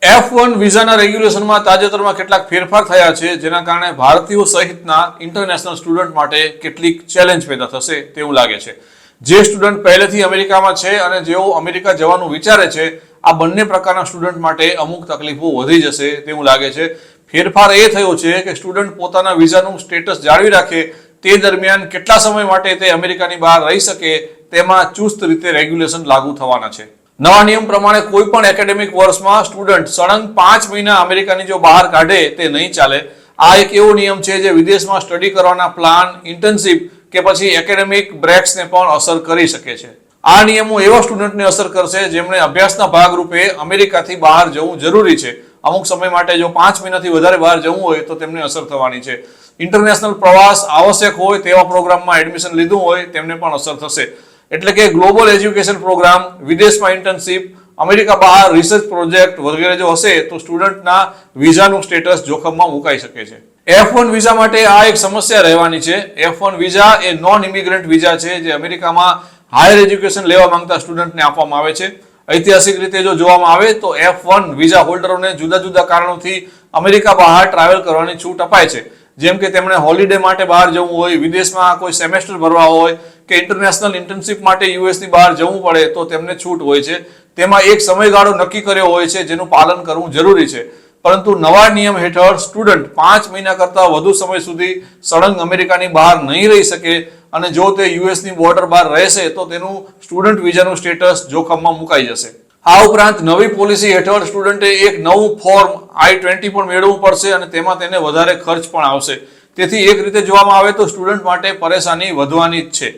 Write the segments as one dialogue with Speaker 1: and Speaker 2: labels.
Speaker 1: F1 વિઝાના રેગ્યુલેશનમાં તાજેતરમાં કેટલાક ફેરફાર થયા છે, જેના કારણે ભારતીયો સહિતના ઇન્ટરનેશનલ સ્ટુડન્ટ માટે કેટલીક ચેલેન્જ પેદા થશે તેવું લાગે છે. જે સ્ટુડન્ટ પહેલેથી અમેરિકામાં છે અને જેઓ અમેરિકા જવાનું વિચારે છે, આ બંને પ્રકારના સ્ટુડન્ટ માટે અમુક તકલીફો વધી જશે તેવું લાગે છે. ફેરફાર એ થયો છે કે સ્ટુડન્ટ પોતાના વિઝાનું સ્ટેટસ જાળવી રાખે તે દરમિયાન કેટલા સમય માટે તે અમેરિકાની બહાર રહી શકે તેમાં ચુસ્ત રીતે રેગ્યુલેશન લાગુ થવાના છે. નવા નિયમ પ્રમાણે કોઈ પણ એકેડેમિક વર્ષમાં સ્ટુડન્ટ સળંગ 5 મહિના અમેરિકાની જો બહાર કાઢે તે નહીં ચાલે. આ એક એવો નિયમ છે જે વિદેશમાં સ્ટડી કરવાના પ્લાન, ઇન્ટર્નશિપ કે પછી એકેડેમિક બ્રેક્સને પણ અસર કરી શકે છે. આ નિયમો એવા સ્ટુડન્ટને અસર કરશે જેમણે અભ્યાસના ભાગરૂપે અમેરિકાથી બહાર જવું જરૂરી છે. અમુક સમય માટે જો 5 મહિનાથી વધારે બહાર જવું હોય તો તેમને અસર થવાની છે. ઇન્ટરનેશનલ પ્રવાસ આવશ્યક હોય તેવા પ્રોગ્રામમાં એડમિશન લીધું હોય તેમને પણ અસર થશે. એટલે કે ગ્લોબલ એજ્યુકેશન પ્રોગ્રામ, વિદેશમાં ઇન્ટર્નશિપ, અમેરિકા બહાર રિસર્ચ પ્રોજેક્ટ વગેરે જો હશે તો સ્ટુડન્ટના વિઝાનું સ્ટેટસ જોખમમાં મુકાઈ શકે છે. F1 વિઝા માટે આ એક સમસ્યા રહેવાની છે. F1 વિઝા એ નોન ઇમિગ્રન્ટ વિઝા છે જે અમેરિકામાં હાયર એજ્યુકેશન લેવા માંગતા સ્ટુડન્ટને આપવામાં આવે છે. ઐતિહાસિક રીતે જો જોવામાં આવે તો F1 વિઝા હોલ્ડરોને જુદા જુદા કારણોથી અમેરિકા બહાર ટ્રાવેલ કરવાની છૂટ અપાય છે. જેમ કે તેમણે હોલિડે માટે બહાર જવું હોય, વિદેશમાં કોઈ સેમેસ્ટર ભરવા હોય કે ઇન્ટરનેશનલ ઇન્ટર્નશિપ માટે યુએસની બહાર જવું પડે તો તેમને છૂટ હોય છે. તેમાં એક સમયગાળો નક્કી કર્યો હોય છે જેનું પાલન કરવું જરૂરી છે. પરંતુ નવા નિયમ હેઠળ સ્ટુડન્ટ 5 મહિના કરતા વધુ સમય સુધી સળંગ અમેરિકાની બહાર નહીં રહી શકે અને જો તે યુએસની બોર્ડર બહાર રહેશે તો તેનું સ્ટુડન્ટ વિઝાનું સ્ટેટસ જોખમમાં મુકાઈ જશે. આ ઉપરાંત નવી પોલિસી હેઠળ સ્ટુડન્ટે એક નવું ફોર્મ I-20 પણ મેળવવું પડશે અને તેમાં તેને વધારે ખર્ચ પણ આવશે. તેથી એક રીતે જોવામાં આવે તો સ્ટુડન્ટ માટે પરેશાની વધવાની જ છે.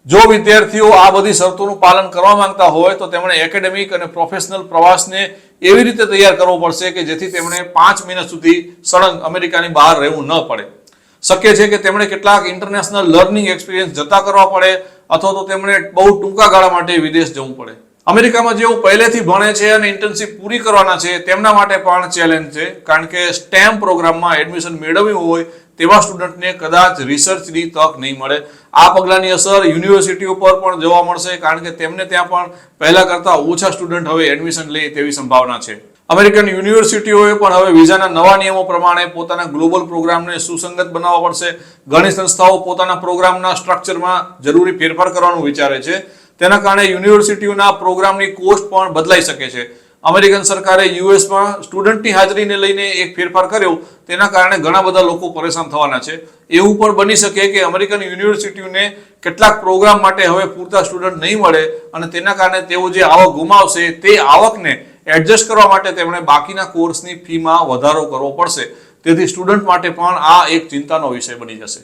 Speaker 1: જો વિદ્યાર્થીઓ આ બધી શરતોનું પાલન કરવા માંગતા હોય તો તેમણે એકેડેમિક અને પ્રોફેશનલ પ્રવાસને એવી રીતે તૈયાર કરવો પડશે કે જેથી તેમણે 5 મહિના સુધી સળંગ અમેરિકાની બહાર રહેવું ન પડે. શક્ય છે કે તેમણે કેટલાક ઇન્ટરનેશનલ લર્નિંગ એક્સપિરિયન્સ જતા કરવા પડે અથવા તો તેમણે બહુ ટૂંકા ગાળા માટે વિદેશ જવું પડે. અમેરિકામાં જેઓ પહેલેથી ભણે છે અને ઇન્ટર્નશિપ પૂરી કરવાના છે તેમના માટે પણ ચેલેન્જ છે, કારણ કે સ્ટેમ પ્રોગ્રામમાં એડમિશન મેળવ્યું હોય તેવા સ્ટુડન્ટને કદાચ રિસર્ચની તક નહીં મળે. આ પગલાની અસર યુનિવર્સિટીઓ પર પણ જોવા મળશે, કારણ કે તેમને ત્યાં પણ પહેલા કરતા ઓછા સ્ટુડન્ટ હવે એડમિશન લે તેવી સંભાવના છે. અમેરિકન યુનિવર્સિટીઓએ પણ હવે વિઝાના નવા નિયમો પ્રમાણે પોતાના ગ્લોબલ પ્રોગ્રામને સુસંગત બનાવવા પડશે. ઘણી સંસ્થાઓ પોતાના પ્રોગ્રામના સ્ટ્રક્ચરમાં જરૂરી ફેરફાર કરવાનું વિચારે છે. તેના કારણે યુનિવર્સિટીઓના પ્રોગ્રામની કોસ્ટ પણ બદલાઈ શકે છે. અમેરિકન સરકારે યુએસમાં સ્ટુડન્ટની હાજરીને લઈને એક ફેરફાર કર્યો, તેના કારણે ઘણા બધા લોકો પરેશાન થવાના છે. એવું પણ બની શકે કે અમેરિકન યુનિવર્સિટીઓને કેટલાક પ્રોગ્રામ માટે હવે પૂરતા સ્ટુડન્ટ નહીં મળે અને તેના કારણે તેઓ જે આવક ગુમાવશે તે આવકને એડજસ્ટ કરવા માટે તેમણે બાકીના કોર્સની ફીમાં વધારો કરવો પડશે. તેથી સ્ટુડન્ટ માટે પણ આ એક ચિંતાનો વિષય બની જશે.